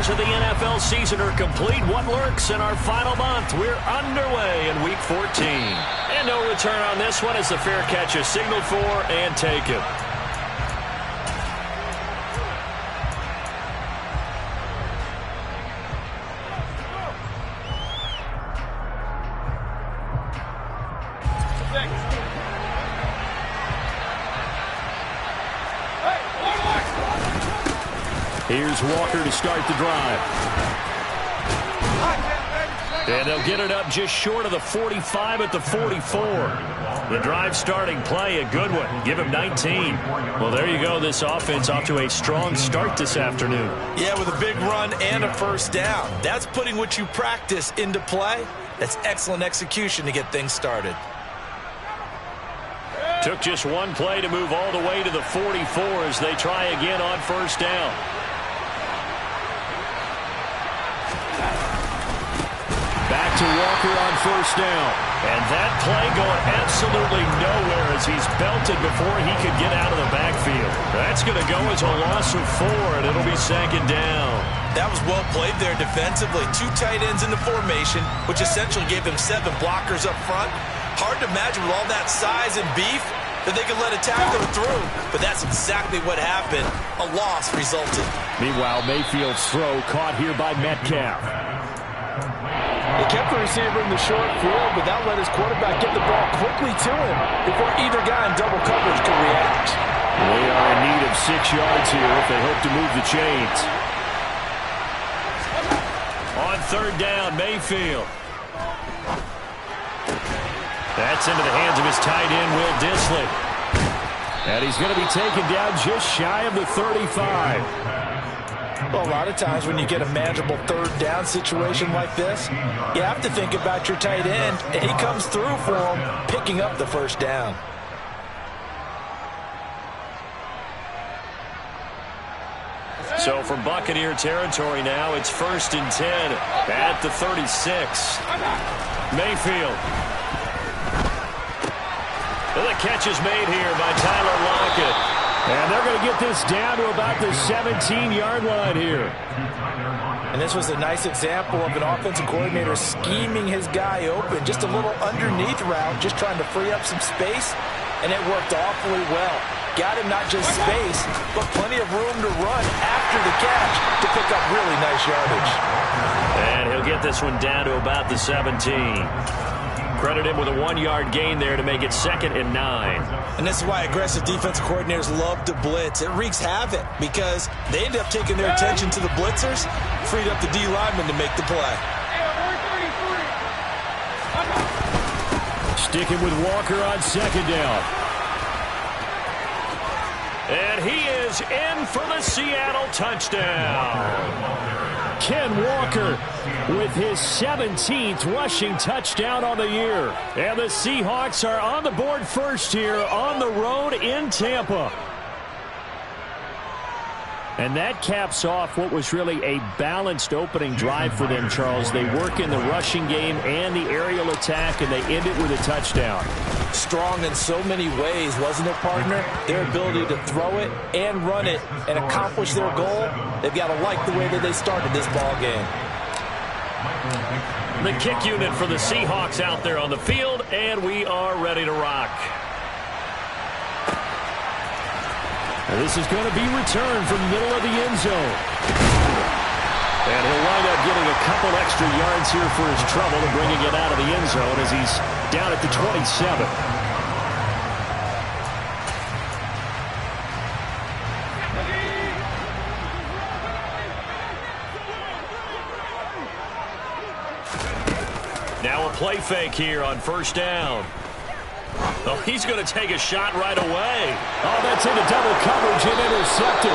games of the NFL season are complete. What lurks in our final month? We're underway in Week 14. And no return on this one as the fair catch is signaled for and taken. Here's Walker to start the drive. And they'll get it up just short of the 45 at the 44. The drive starting play, a good one. Give him 19. Well, there you go. This offense off to a strong start this afternoon. Yeah, with a big run and a first down. That's putting what you practice into play. That's excellent execution to get things started. Took just one play to move all the way to the 44 as they try again on first down. Back to Walker on first down. And that play going absolutely nowhere as he's belted before he could get out of the backfield. That's going to go as a loss of 4, and it'll be second down. That was well played there defensively. 2 tight ends in the formation, which essentially gave them 7 blockers up front. Hard to imagine with all that size and beef that they could let a tackler through, but that's exactly what happened. A loss resulted. Meanwhile, Mayfield's throw caught here by Metcalf. They kept the receiver in the short field, but that let his quarterback get the ball quickly to him before either guy in double coverage could react. They are in need of 6 yards here if they hope to move the chains. On third down, Mayfield. That's into the hands of his tight end, Will Dissly. And he's going to be taken down just shy of the 35. Well, a lot of times when you get a manageable third down situation like this, you have to think about your tight end, and he comes through for him, picking up the first down. So from Buccaneer territory now, it's 1st and 10 at the 36. Mayfield. The catch is made here by Tyler Lockett. And they're going to get this down to about the 17-yard line here. And this was a nice example of an offensive coordinator scheming his guy open. Just a little underneath route, just trying to free up some space. And it worked awfully well. Got him not just space, but plenty of room to run after the catch to pick up really nice yardage. And he'll get this one down to about the 17. Credit him with a 1-yard gain there to make it 2nd and 9. And this is why aggressive defensive coordinators love to blitz. It wreaks havoc because they end up taking their attention to the blitzers, freed up the D lineman to make the play. Sticking with Walker on 2nd down. And he is in for the Seattle touchdown. Ken Walker with his 17th rushing touchdown on the year. And the Seahawks are on the board first here on the road in Tampa. And that caps off what was really a balanced opening drive for them, Charles. They work in the rushing game and the aerial attack, and they end it with a touchdown. Strong in so many ways, wasn't it, partner? Their ability to throw it and run it and accomplish their goal, they've got to like the way that they started this ball game. The kick unit for the Seahawks out there on the field, and we are ready to rock. And this is going to be returned from the middle of the end zone. And he'll wind up getting a couple extra yards here for his trouble and bringing it out of the end zone as he's down at the 27. Now a play fake here on first down. Oh, he's going to take a shot right away. Oh, that's into double coverage and intercepted.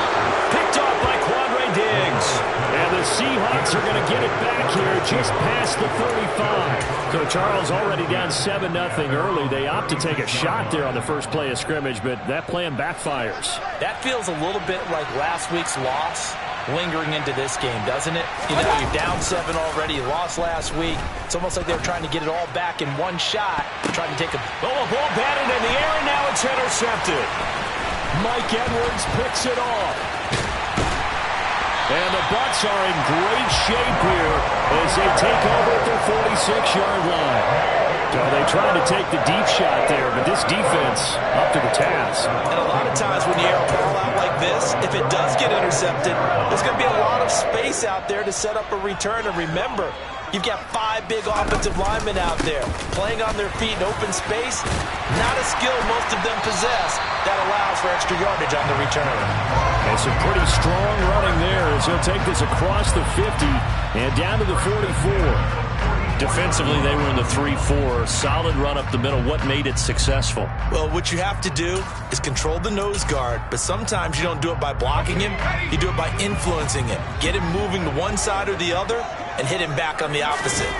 Picked off by Quandre Diggs. And the Seahawks are going to get it back here just past the 35. So Charles already down 7-0 early. They opt to take a shot there on the first play of scrimmage, but that plan backfires. That feels a little bit like last week's loss lingering into this game, doesn't it? You know, you're down 7 already. You lost last week. It's almost like they're trying to get it all back in one shot, trying to take a... Oh, a ball batted in the air, and now it's intercepted. Mike Edwards picks it off. And the Bucs are in great shape here as they take over at their 46-yard line. So they tried to take the deep shot there, but this defense up to the task. And a lot of times when you air a ball out like this, if it does get intercepted, there's going to be a lot of space out there to set up a return. And remember, you've got 5 big offensive linemen out there playing on their feet in open space. Not a skill most of them possess that allows for extra yardage on the return. And some pretty strong running there as he'll take this across the 50 and down to the 44. Defensively, they were in the 3-4. Solid run up the middle. What made it successful? Well, what you have to do is control the nose guard, but sometimes you don't do it by blocking him. You do it by influencing him. Get him moving to one side or the other and hit him back on the opposite.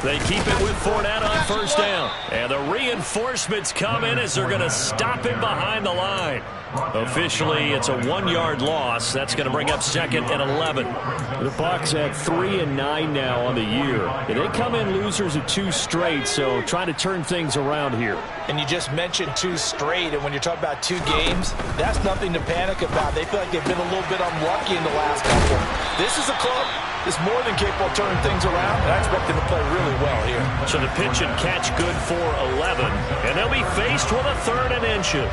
They keep it with Fournette on first down. And the reinforcements come in as they're going to stop him behind the line. Officially, it's a 1-yard loss. That's going to bring up 2nd and 11. The Bucs at 3-9 now on the year. And they come in losers of 2 straight, so trying to turn things around here. And you just mentioned 2 straight, and when you're talking about 2 games, that's nothing to panic about. They feel like they've been a little bit unlucky in the last couple. This is a club that's more than capable of turning things around, and I expect them to play really well here. So the pitch and catch good for 11, and they'll be faced with a 3rd and inches.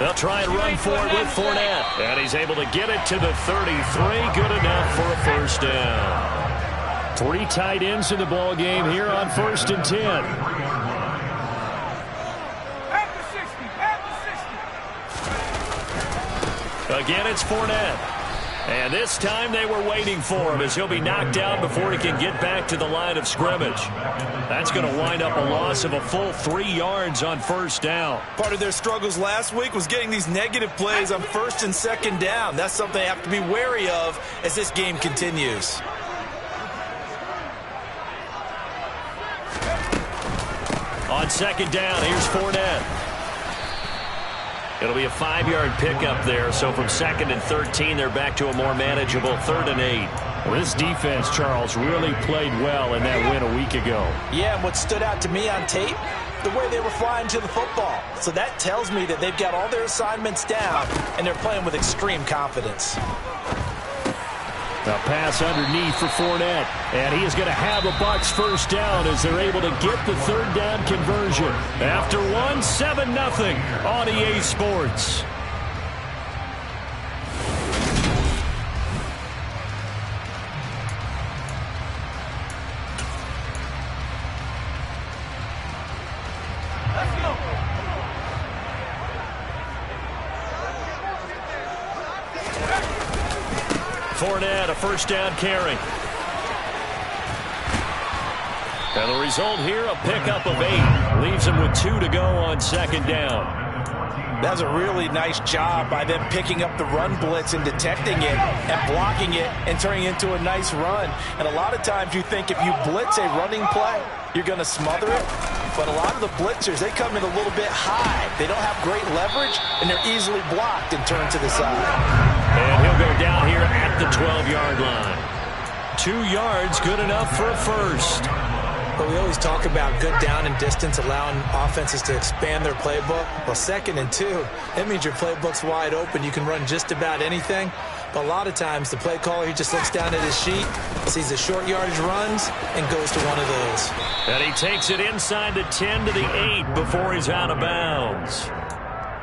They'll try and run for it with Fournette. And he's able to get it to the 33. Good enough for a first down. 3 tight ends in the ball game here on 1st and 10. Again, it's Fournette. And this time they were waiting for him as he'll be knocked down before he can get back to the line of scrimmage. That's going to wind up a loss of a full 3 yards on first down. Part of their struggles last week was getting these negative plays on 1st and 2nd down. That's something they have to be wary of as this game continues. On 2nd down, here's Fournette. It'll be a 5-yard pickup there, so from 2nd and 13, they're back to a more manageable 3rd and 8. Well, this defense, Charles, really played well in that win a week ago. Yeah, and what stood out to me on tape, the way they were flying to the football. So that tells me that they've got all their assignments down, and they're playing with extreme confidence. A pass underneath for Fournette, and he is going to have a Bucs first down as they're able to get the 3rd down conversion. After 7-0 on EA Sports. Fournette, a first down carry. And the result here, a pickup of 8. Leaves him with 2 to go on 2nd down. That's a really nice job by them picking up the run blitz and detecting it and blocking it and turning it into a nice run. And a lot of times you think if you blitz a running play, you're going to smother it. But a lot of the blitzers, they come in a little bit high. They don't have great leverage, and they're easily blocked and turned to the side. And he'll go down here at the 12-yard line. 2 yards, good enough for a first. But we always talk about good down and distance, allowing offenses to expand their playbook. Well, 2nd and 2, that means your playbook's wide open. You can run just about anything. But a lot of times, the play caller, he just looks down at his sheet, sees the short yardage runs, and goes to one of those. And he takes it inside the 10 to the 8 before he's out of bounds.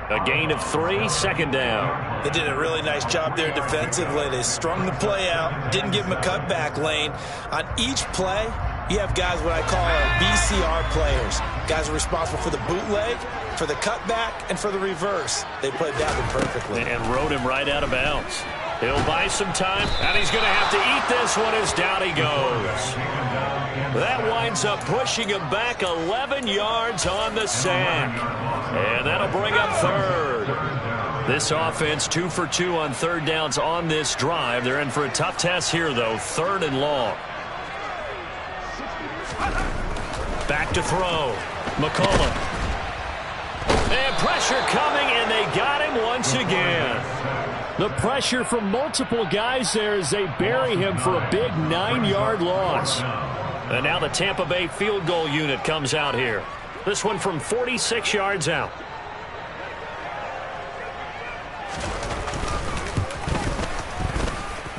A gain of 3, 2nd down. They did a really nice job there defensively. They strung the play out, didn't give him a cutback lane. On each play, you have guys what I call BCR players. Guys are responsible for the bootleg, for the cutback, and for the reverse. They played that one perfectly. And rode him right out of bounds. He'll buy some time, and he's going to have to eat this one as down he goes. That winds up pushing him back 11 yards on the sack. And that'll bring up third. This offense 2 for 2 on third downs on this drive. They're in for a tough test here, though. 3rd and long. Back to throw. McCullough. And pressure coming, and they got him once again. The pressure from multiple guys there as they bury him for a big 9-yard loss. And now the Tampa Bay field goal unit comes out here. This one from 46 yards out.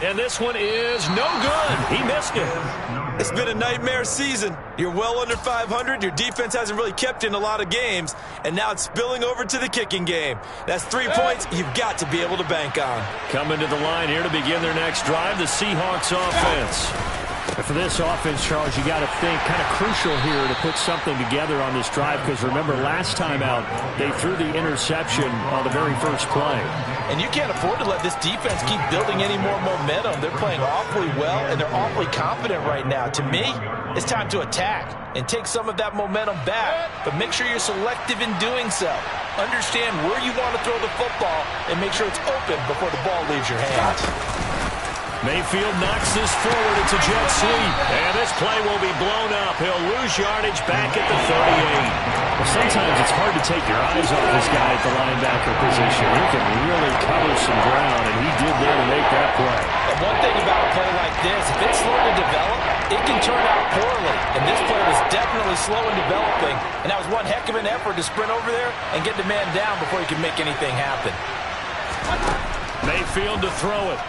And this one is no good. He missed it. It's been a nightmare season. You're well under 500. Your defense hasn't really kept in a lot of games. And now it's spilling over to the kicking game. That's 3 points you've got to be able to bank on. Coming to the line here to begin their next drive, the Seahawks offense. For this offense, Charles, you got to think kind of crucial here to put something together on this drive, because remember last time out they threw the interception on the very first play. And you can't afford to let this defense keep building any more momentum. They're playing awfully well, and they're awfully confident right now. To me, it's time to attack and take some of that momentum back, but make sure you're selective in doing so. Understand where you want to throw the football and make sure it's open before the ball leaves your hands. Mayfield knocks this forward. It's a jet sweep. And this play will be blown up. He'll lose yardage back at the 38. Well, sometimes it's hard to take your eyes off this guy at the linebacker position. He can really cover some ground, and he did there to make that play. And one thing about a play like this, if it's slow to develop, it can turn out poorly. And this play was definitely slow in developing. And that was one heck of an effort to sprint over there and get the man down before he could make anything happen. Mayfield to throw it.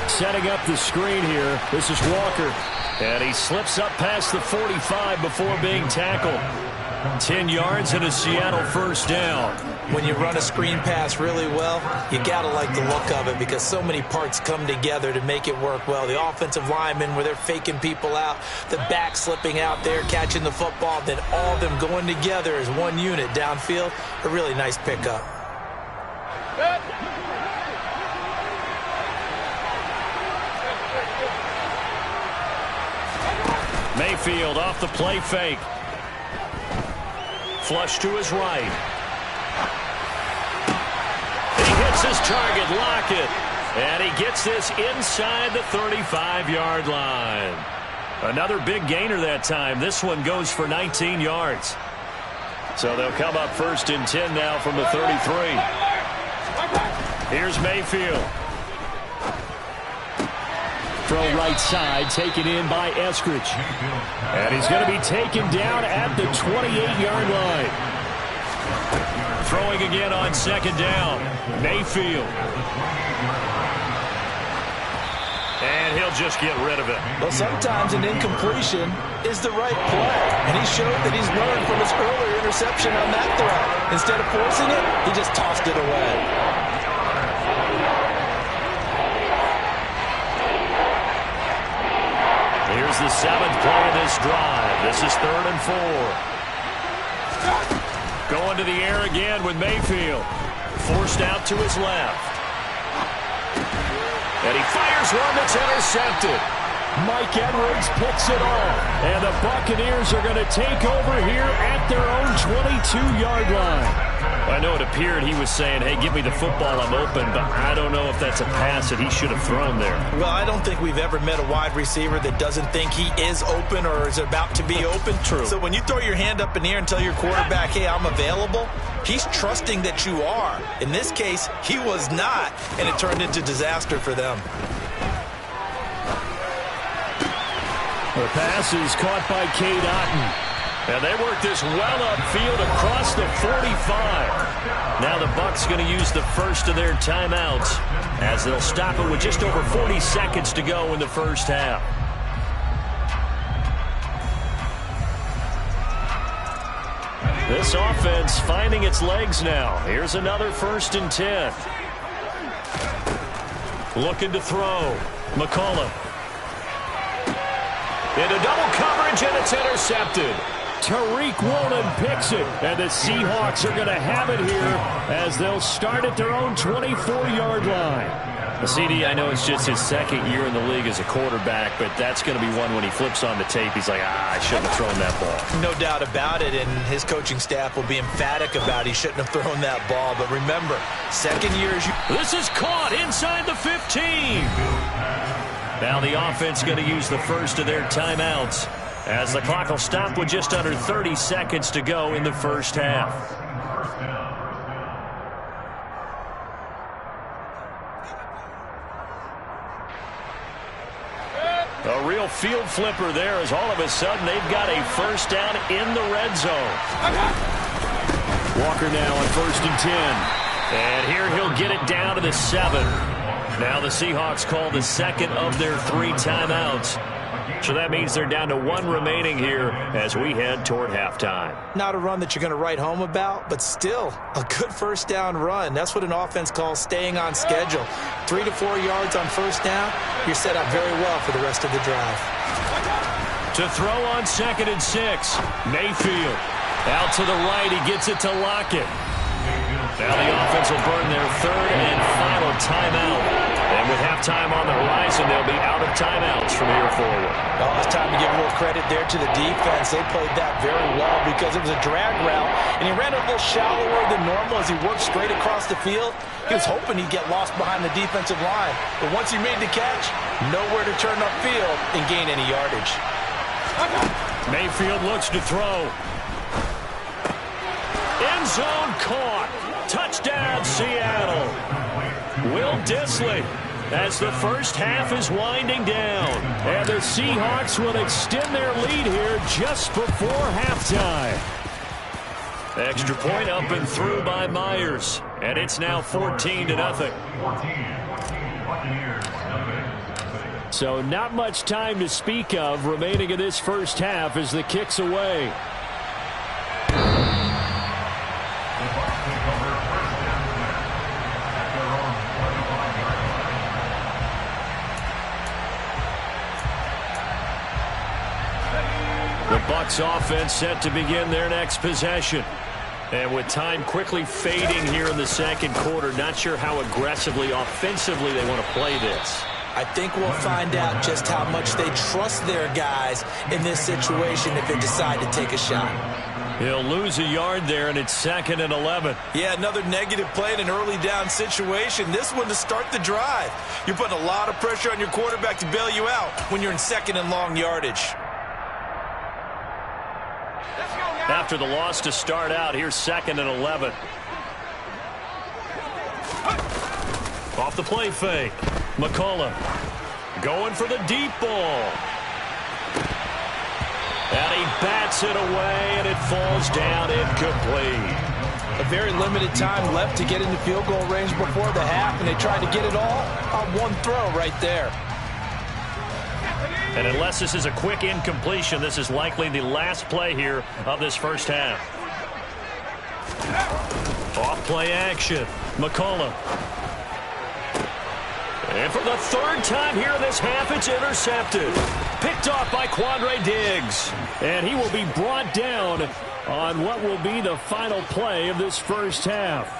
Setting up the screen here. This is Walker. And he slips up past the 45 before being tackled. 10 yards and a Seattle first down. When you run a screen pass really well, you got to like the look of it because so many parts come together to make it work well. The offensive linemen where they're faking people out, the back slipping out there, catching the football, then all of them going together as one unit downfield. A really nice pickup. Mayfield off the play fake. Flush to his right. He hits his target, Lockett. And he gets this inside the 35-yard line. Another big gainer that time. This one goes for 19 yards. So they'll come up 1st and 10 now from the 33. Here's Mayfield. Throw right side, taken in by Eskridge. And he's going to be taken down at the 28-yard line. Throwing again on 2nd down. Mayfield. And he'll just get rid of it. Well, sometimes an incompletion is the right play. And he showed that he's learned from his earlier interception on that throw. Instead of forcing it, he just tossed it away. Here's the 7th play of this drive. This is 3rd and 4. Going to the air again with Mayfield. Forced out to his left. And he fires one that's intercepted. Mike Edwards picks it off. And the Buccaneers are going to take over here at their own 22-yard line. I know it appeared he was saying, hey, give me the football, I'm open, but I don't know if that's a pass that he should have thrown there. Well, I don't think we've ever met a wide receiver that doesn't think he is open or is about to be open. True. So when you throw your hand up in the air and tell your quarterback, hey, I'm available, he's trusting that you are. In this case, he was not, and it turned into disaster for them. The pass is caught by Cade Otton. And they work this well upfield across the 45. Now the Bucs going to use the first of their timeouts as they'll stop it with just over 40 seconds to go in the first half. This offense finding its legs now. Here's another 1st and 10. Looking to throw. McCullough. Into double coverage, and it's intercepted. Tariq Woolen picks it, and the Seahawks are going to have it here as they'll start at their own 24-yard line. CD, I know it's just his second year in the league as a quarterback, but that's going to be one when he flips on the tape. He's like, I shouldn't have thrown that ball. No doubt about it, and his coaching staff will be emphatic about he shouldn't have thrown that ball. But remember, second year is... This is caught inside the 15. Now the offense going to use the first of their timeouts as the clock will stop with just under 30 seconds to go in the first half. A real field flipper there as all of a sudden they've got a first down in the red zone. Walker now on 1st and 10. And here he'll get it down to the 7. Now the Seahawks call the second of their 3 timeouts. So that means they're down to 1 remaining here as we head toward halftime. Not a run that you're going to write home about, but still a good first down run. That's what an offense calls staying on schedule. 3 to 4 yards on first down, you're set up very well for the rest of the drive. To throw on 2nd and 6, Mayfield. Out to the right, he gets it to Lockett. Now the offense will burn their 3rd and final timeout. And with halftime on the horizon, they'll be out of timeouts from here forward. Well, it's time to give a little credit there to the defense. They played that very well because it was a drag route, and he ran a little shallower than normal as he worked straight across the field. He was hoping he'd get lost behind the defensive line. But once he made the catch, nowhere to turn upfield and gain any yardage. Mayfield looks to throw. End zone caught. Touchdown, Seattle. Will Dissly as the first half is winding down. And the Seahawks will extend their lead here just before halftime. Extra point up and through by Myers. And it's now 14-0. So not much time to speak of remaining in this first half as the kick's away. The Bucs offense set to begin their next possession. And with time quickly fading here in the second quarter, not sure how aggressively, offensively they want to play this. I think we'll find out just how much they trust their guys in this situation if they decide to take a shot. He'll lose a yard there, and it's 2nd and 11. Yeah, another negative play in an early down situation. This one to start the drive. You're putting a lot of pressure on your quarterback to bail you out when you're in 2nd and long yardage. After the loss to start out, here's 2nd and 11. Off the play fake. McCollum going for the deep ball. And he bats it away, and it falls down incomplete. A very limited time left to get into field goal range before the half, and they tried to get it all on one throw right there. And unless this is a quick incompletion, this is likely the last play here of this first half. Off play action. McCollum. And for the 3rd time here in this half, it's intercepted. Picked off by Quandre Diggs. And he will be brought down on what will be the final play of this first half.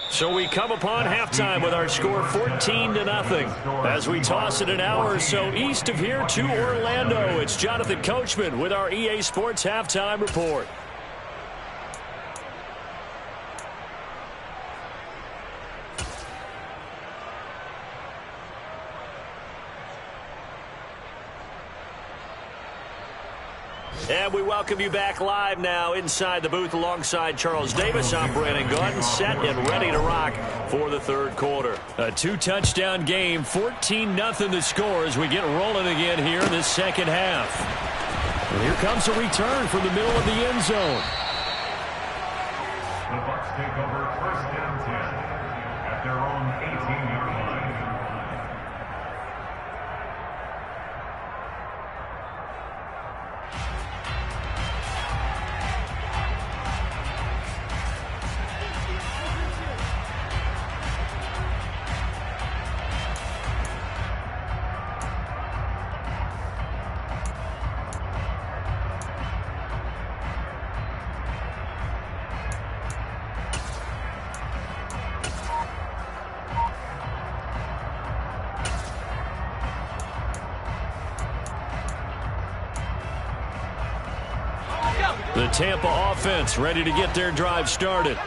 So we come upon halftime with our score 14-0 as we toss it an hour or so east of here to Orlando. It's Jonathan Coachman with our EA Sports Halftime Report. And we welcome you back live now inside the booth alongside Charles Davis. I'm Brandon Gaudin, set and ready to rock for the 3rd quarter. A 2-touchdown game, 14-0 the score as we get rolling again here in the second half. And here comes a return from the middle of the end zone. The Bucs take over 1st and 10 at their own 18-yard line. The Tampa offense ready to get their drive started.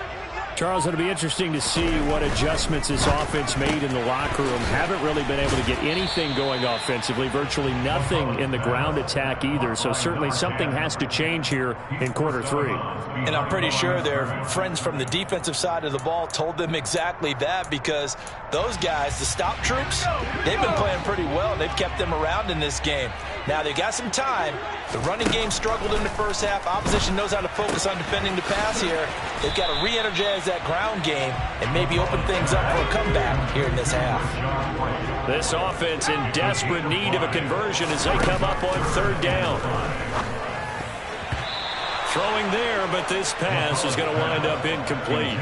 Charles, it'll be interesting to see what adjustments this offense made in the locker room. Haven't really been able to get anything going offensively, virtually nothing in the ground attack either. So certainly something has to change here in quarter 3. And I'm pretty sure their friends from the defensive side of the ball told them exactly that, because those guys, the stop troops, they've been playing pretty well. They've kept them around in this game. Now they've got some time. The running game struggled in the first half. Opposition knows how to focus on defending the pass here. They've got to re-energize that ground game and maybe open things up for a comeback here in this half. This offense in desperate need of a conversion as they come up on 3rd down. Throwing there, but this pass is going to wind up incomplete.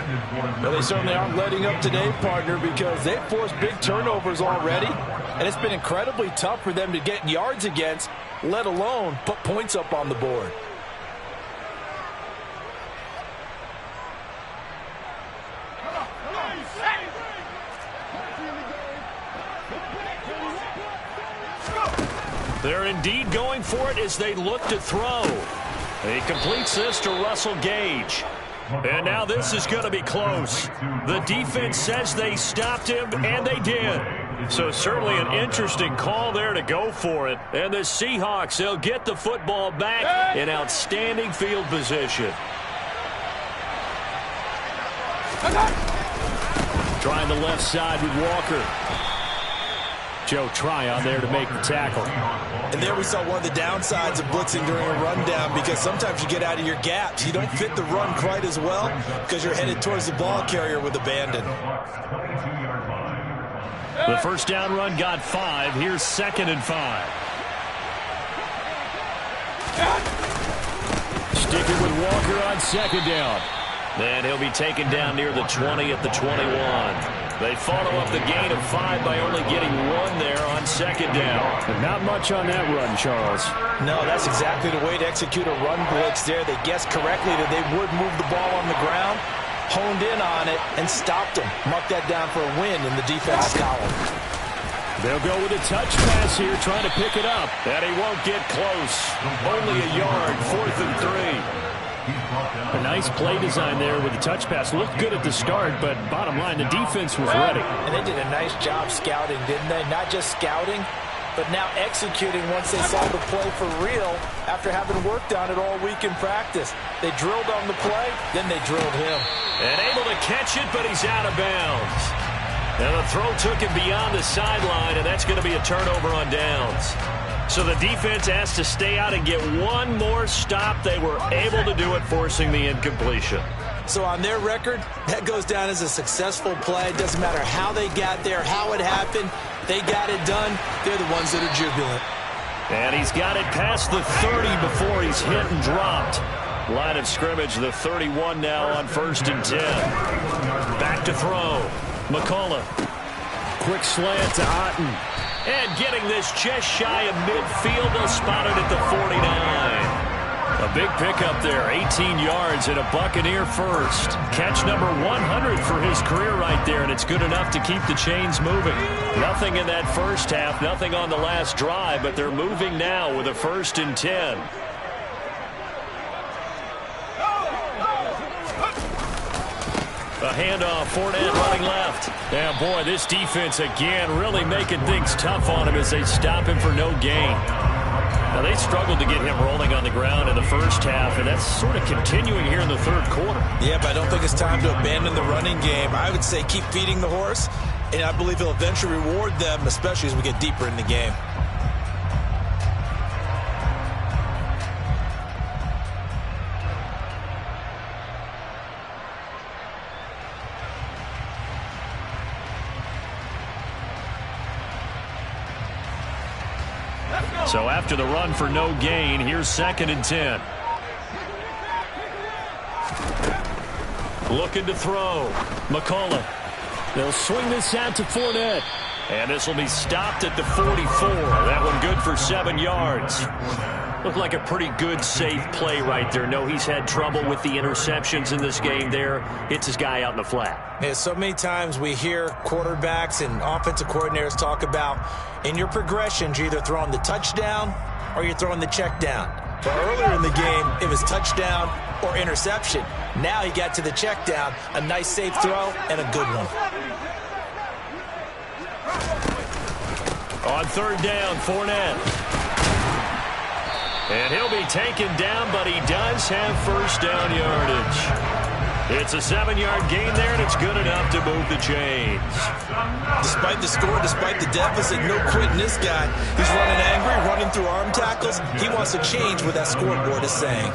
Well, they certainly aren't letting up today, partner, because they've forced big turnovers already, and it's been incredibly tough for them to get yards against, let alone put points up on the board. They're indeed going for it as they look to throw. He completes this to Russell Gage. And now this is going to be close. The defense says they stopped him, and they did. So certainly an interesting call there to go for it. And the Seahawks, they'll get the football back in outstanding field position. Trying the left side with Walker. Joe Tryon there to make the tackle. And there we saw one of the downsides of blitzing during a rundown, because sometimes you get out of your gaps. You don't fit the run quite as well because you're headed towards the ball carrier with abandon. The first down run got 5. Here's 2nd and 5. Sticking with Walker on 2nd down. And he'll be taken down near the 20 at the 21. They follow up the gain of 5 by only getting 1 there on 2nd down. And not much on that run, Charles. No, that's exactly the way to execute a run blitz there. They guessed correctly that they would move the ball on the ground, honed in on it, and stopped them. Mark that down for a win in the defense column. They'll go with a touch pass here, trying to pick it up. And he won't get close. Only a yard, 4th and 3. A nice play design there with the touch pass. Looked good at the start, but bottom line, the defense was ready. And they did a nice job scouting, didn't they? Not just scouting, but now executing once they saw the play for real after having worked on it all week in practice. They drilled on the play, then they drilled him. And able to catch it, but he's out of bounds. And the throw took him beyond the sideline, and that's going to be a turnover on downs. So the defense has to stay out and get one more stop. They were able to do it, forcing the incompletion. So on their record, that goes down as a successful play. It doesn't matter how they got there, how it happened. They got it done. They're the ones that are jubilant. And he's got it past the 30 before he's hit and dropped. Line of scrimmage, the 31 now on 1st and 10. Back to throw. McCullough. Quick slant to Otten. And getting this just shy of midfield, they'll spot it at the 49. A big pickup there, 18 yards and a Buccaneer first. Catch number 100 for his career right there, and it's good enough to keep the chains moving. Nothing in that first half, nothing on the last drive, but they're moving now with a 1st and 10. A handoff, Fournette running left. And boy, this defense again really making things tough on him as they stop him for no gain. Now, they struggled to get him rolling on the ground in the first half, and that's sort of continuing here in the 3rd quarter. Yeah, but I don't think it's time to abandon the running game. I would say keep feeding the horse, and I believe he'll eventually reward them, especially as we get deeper in the game. So after the run for no gain, here's 2nd and 10. Looking to throw. McCullough. They'll swing this out to Fournette. And this will be stopped at the 44. That one good for 7 yards. Looked like a pretty good, safe play right there. No, he's had trouble with the interceptions in this game there. Hits his guy out in the flat. Yeah, so many times we hear quarterbacks and offensive coordinators talk about in your progressions, you're either throwing the touchdown or you're throwing the check down. But earlier in the game, it was touchdown or interception. Now he got to the check down. A nice safe throw and a good one. On third down, Fournette. And he'll be taken down, but he does have first down yardage. It's a 7-yard gain there, and it's good enough to move the chains. Despite the score, despite the deficit, no quitting this guy. He's running angry, running through arm tackles. He wants to change what that scoreboard is saying.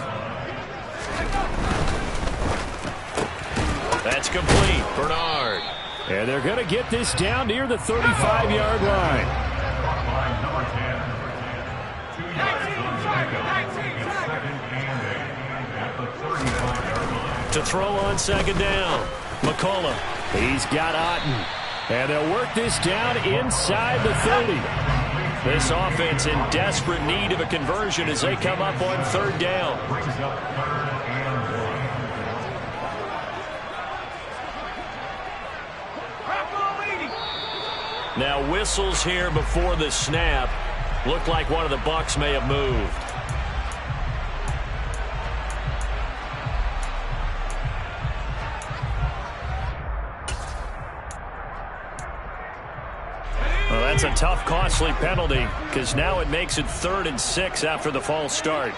That's complete. Bernard. And they're going to get this down near the 35-yard line. By number 10. 2 yards on the pickup. It's 2nd and 8 at the 35-yard line. To throw on second down. McCullough. He's got Otten. And they'll work this down inside the 30. This offense in desperate need of a conversion as they come up on third down. Brings up 3rd and 1. Now whistles here before the snap. Looked like one of the Bucs may have moved. Well, that's a tough, costly penalty because now it makes it 3rd and 6 after the false start.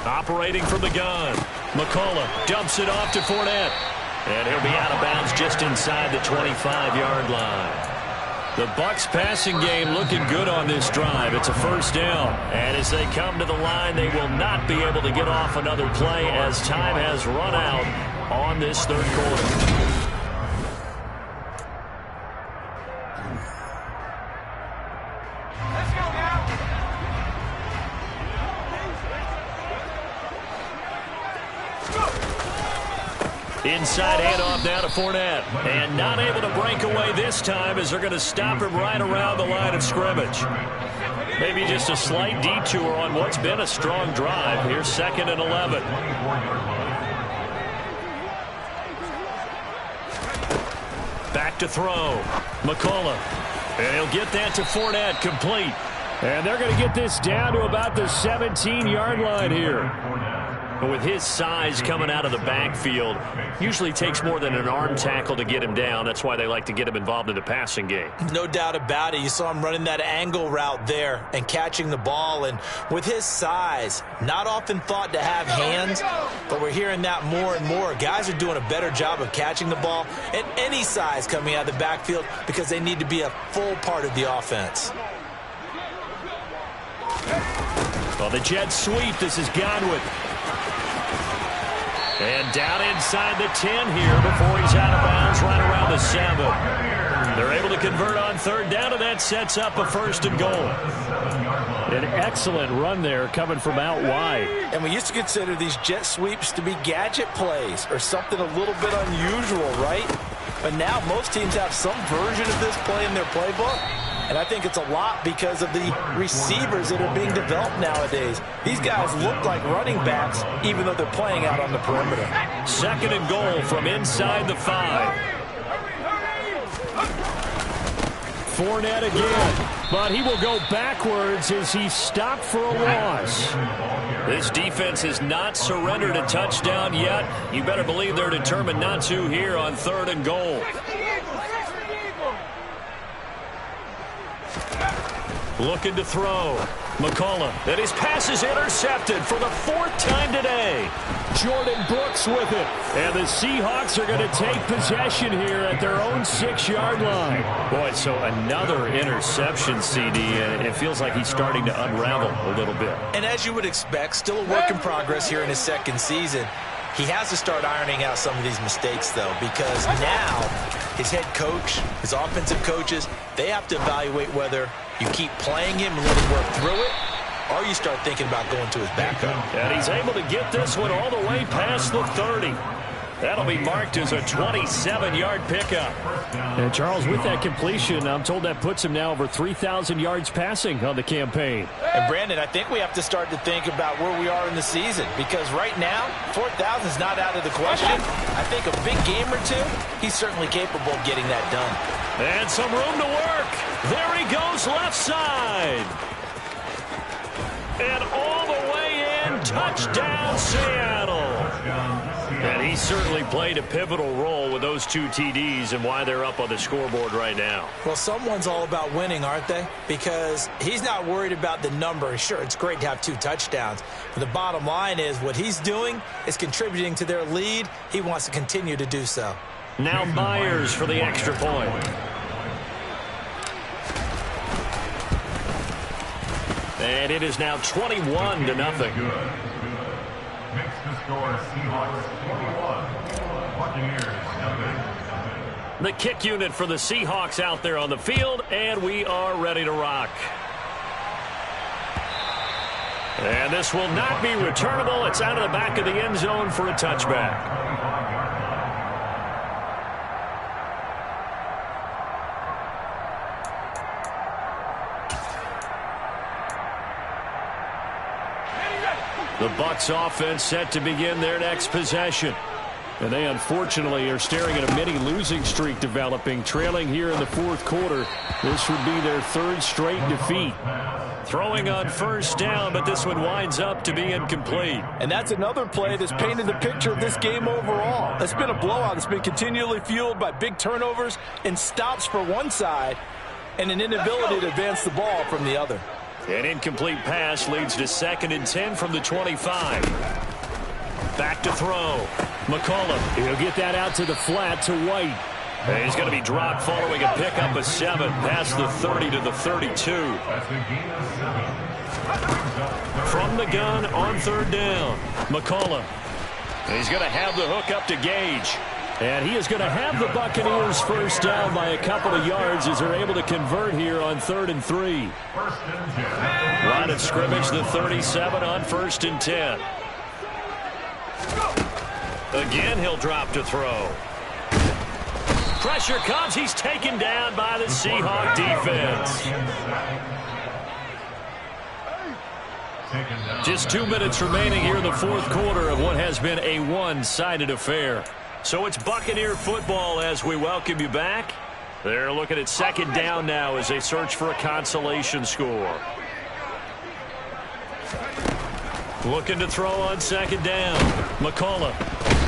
Operating from the gun. McCullough dumps it off to Fournette. And he'll be out of bounds just inside the 25-yard line. The Bucs passing game looking good on this drive. It's a first down. And as they come to the line, they will not be able to get off another play as time has run out on this third quarter. Inside handoff now to Fournette. And not able to break away this time as they're going to stop him right around the line of scrimmage. Maybe just a slight detour on what's been a strong drive. Here's 2nd and 11. Back to throw. McCullough. And he'll get that to Fournette, complete. And they're going to get this down to about the 17-yard line here. But with his size coming out of the backfield, usually takes more than an arm tackle to get him down. That's why they like to get him involved in the passing game. No doubt about it. You saw him running that angle route there and catching the ball. And with his size, not often thought to have hands, but we're hearing that more and more. Guys are doing a better job of catching the ball at any size coming out of the backfield because they need to be a full part of the offense. Well, the jet sweep. This is Godwin. And down inside the 10 here before he's out of bounds right around the 7. They're able to convert on third down, and that sets up a 1st and goal. An excellent run there coming from out wide. And we used to consider these jet sweeps to be gadget plays or something a little bit unusual, right? But now most teams have some version of this play in their playbook. And I think it's a lot because of the receivers that are being developed nowadays. These guys look like running backs, even though they're playing out on the perimeter. 2nd and goal from inside the 5. Fournette again. But he will go backwards as he's stopped for a loss. This defense has not surrendered a touchdown yet. You better believe they're determined not to here on 3rd and goal. Looking to throw. McCullough. And his pass is intercepted for the 4th time today. Jordan Brooks with it. And the Seahawks are going to take possession here at their own 6-yard line. Boy, so another interception, CD, and it feels like he's starting to unravel a little bit. And as you would expect, still a work in progress here in his 2nd season. He has to start ironing out some of these mistakes, though, because now his head coach, his offensive coaches, they have to evaluate whether you keep playing him and let him work through it, or you start thinking about going to his backup. And he's able to get this one all the way past the 30. That'll be marked as a 27-yard pickup. And Charles, with that completion, I'm told that puts him now over 3,000 yards passing on the campaign. And Brandon, I think we have to start to think about where we are in the season, because right now, 4,000 is not out of the question. I think a big game or two, he's certainly capable of getting that done. And some room to work. There he goes left side. And all the way in, touchdown Seattle. And he certainly played a pivotal role with those 2 TDs and why they're up on the scoreboard right now. Well, someone's all about winning, aren't they? Because he's not worried about the number. Sure, it's great to have 2 touchdowns. But the bottom line is what he's doing is contributing to their lead. He wants to continue to do so. Now Myers for the extra point. And it is now 21-0. Makes the score Seahawks 21, Buccaneers nothing. The kick unit for the Seahawks out there on the field, and we are ready to rock. And this will not be returnable. It's out of the back of the end zone for a touchback. The Bucs offense set to begin their next possession. And they unfortunately are staring at a mini losing streak developing, trailing here in the 4th quarter. This would be their 3rd straight defeat. Throwing on first down, but this one winds up to be incomplete. And that's another play that's painted the picture of this game overall. It's been a blowout. It's been continually fueled by big turnovers and stops for one side and an inability to advance the ball from the other. An incomplete pass leads to 2nd and 10 from the 25. Back to throw. McCollum. He'll get that out to the flat to White. And he's going to be dropped following a pickup of 7 past the 30 to the 32. That's a gain of 7. From the gun on 3rd down. McCollum. He's going to have the hook up to Gage. And he is going to have the Buccaneers first down by a couple of yards as they're able to convert here on 3rd and 3. First and 10. Line of scrimmage, the 37 on 1st and 10. Again, he'll drop to throw. Pressure comes. He's taken down by the Seahawk defense. Just 2 minutes remaining here in the 4th quarter of what has been a one-sided affair. So it's Buccaneer football as we welcome you back. They're looking at 2nd down now as they search for a consolation score. Looking to throw on 2nd down. McCollum.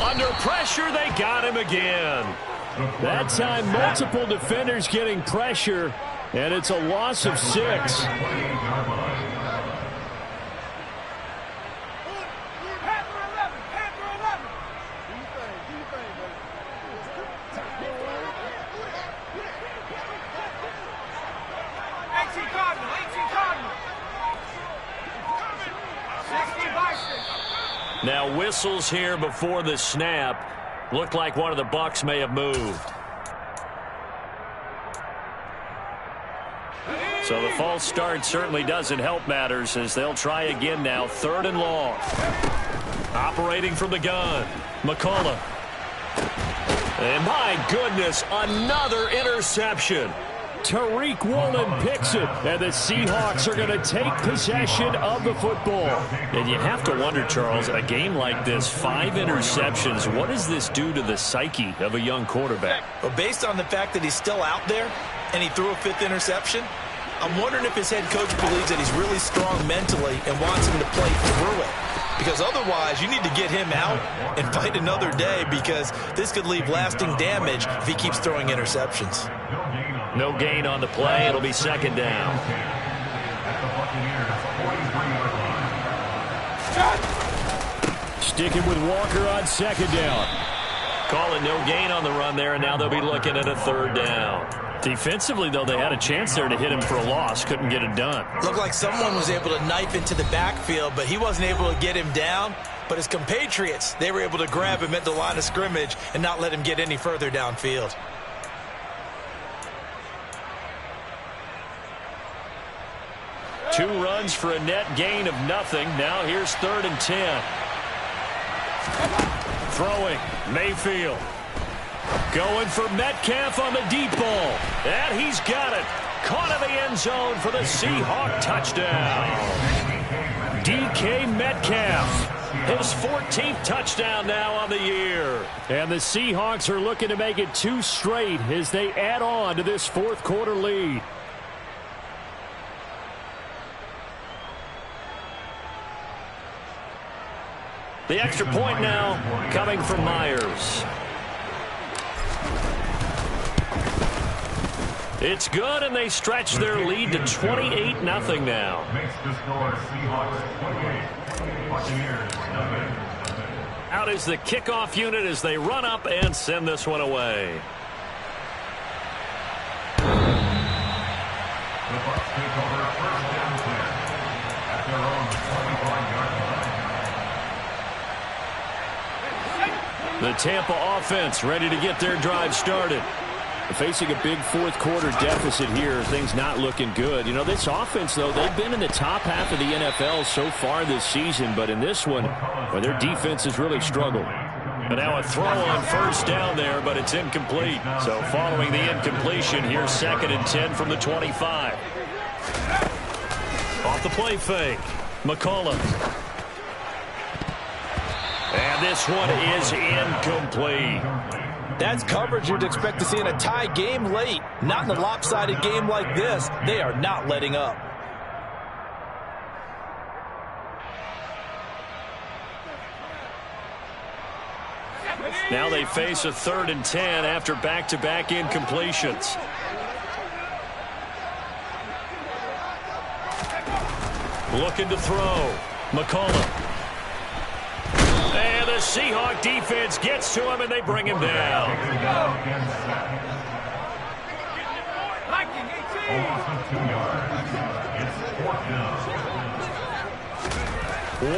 Under pressure, they got him again. That time, multiple defenders getting pressure, and it's a loss of 6. Now whistles here before the snap. Looked like one of the Bucs may have moved. So the false start certainly doesn't help matters as they'll try again now. 3rd and long. Operating from the gun. McCollum. And my goodness, another interception. Tariq Woolen picks it, and the Seahawks are going to take possession of the football. And you have to wonder, Charles, a game like this, 5 interceptions, what does this do to the psyche of a young quarterback? Well, based on the fact that he's still out there and he threw a 5th interception, I'm wondering if his head coach believes that he's really strong mentally and wants him to play through it. Because otherwise, you need to get him out and fight another day because this could leave lasting damage if he keeps throwing interceptions. No gain on the play. It'll be 2nd down. Sticking with Walker on 2nd down. Calling no gain on the run there, and now they'll be looking at a 3rd down. Defensively, though, they had a chance there to hit him for a loss. Couldn't get it done. Looked like someone was able to knife into the backfield, but he wasn't able to get him down. But his compatriots, they were able to grab him at the line of scrimmage and not let him get any further downfield. Two runs for a net gain of nothing. Now here's 3rd and 10. Throwing. Mayfield. Going for Metcalf on the deep ball. And he's got it. Caught in the end zone for the Seahawk touchdown. DK Metcalf. His 14th touchdown now on the year. And the Seahawks are looking to make it 2 straight as they add on to this 4th quarter lead. The extra point now coming from Myers. It's good, and they stretch their lead to 28-0 now. Makes the score Seahawks 28, Buccaneers 7. Out is the kickoff unit as they run up and send this one away. The Bucs take over first down play at their own 25-yard line. The Tampa offense ready to get their drive started. Facing a big fourth-quarter deficit here, things not looking good. You know, this offense, though, they've been in the top half of the NFL so far this season, but in this one, well, their defense has really struggled. And now a throw on first down there, but it's incomplete. So following the incompletion, here's 2nd and 10 from the 25. Off the play fake. McCollum. And this one is incomplete. That's coverage you'd expect to see in a tie game late. Not in a lopsided game like this. They are not letting up. Now they face a 3rd and 10 after back-to-back incompletions. Looking to throw. McCollum. And the Seahawk defense gets to him, and they bring him down. Almost 2 yards. It's 4th down.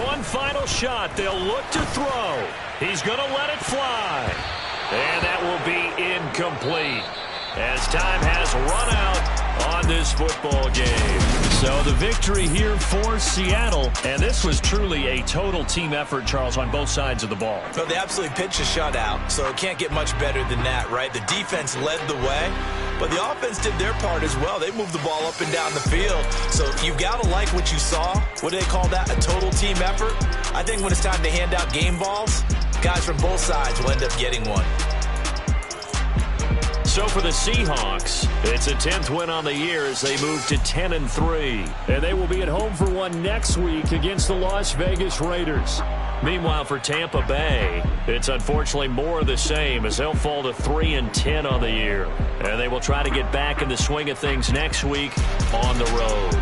One final shot. They'll look to throw. He's going to let it fly. And that will be incomplete as time has run out on this football game. So the victory here for Seattle, and this was truly a total team effort, Charles, on both sides of the ball. So they absolutely pitched a shutout, so it can't get much better than that, right? The defense led the way, but the offense did their part as well. They moved the ball up and down the field, so you've got to like what you saw. What do they call that? A total team effort? I think when it's time to hand out game balls, guys from both sides will end up getting one. So for the Seahawks, it's a 10th win on the year as they move to 10-3. And they will be at home for one next week against the Las Vegas Raiders. Meanwhile, for Tampa Bay, it's unfortunately more of the same as they'll fall to 3-10 on the year. And they will try to get back in the swing of things next week on the road.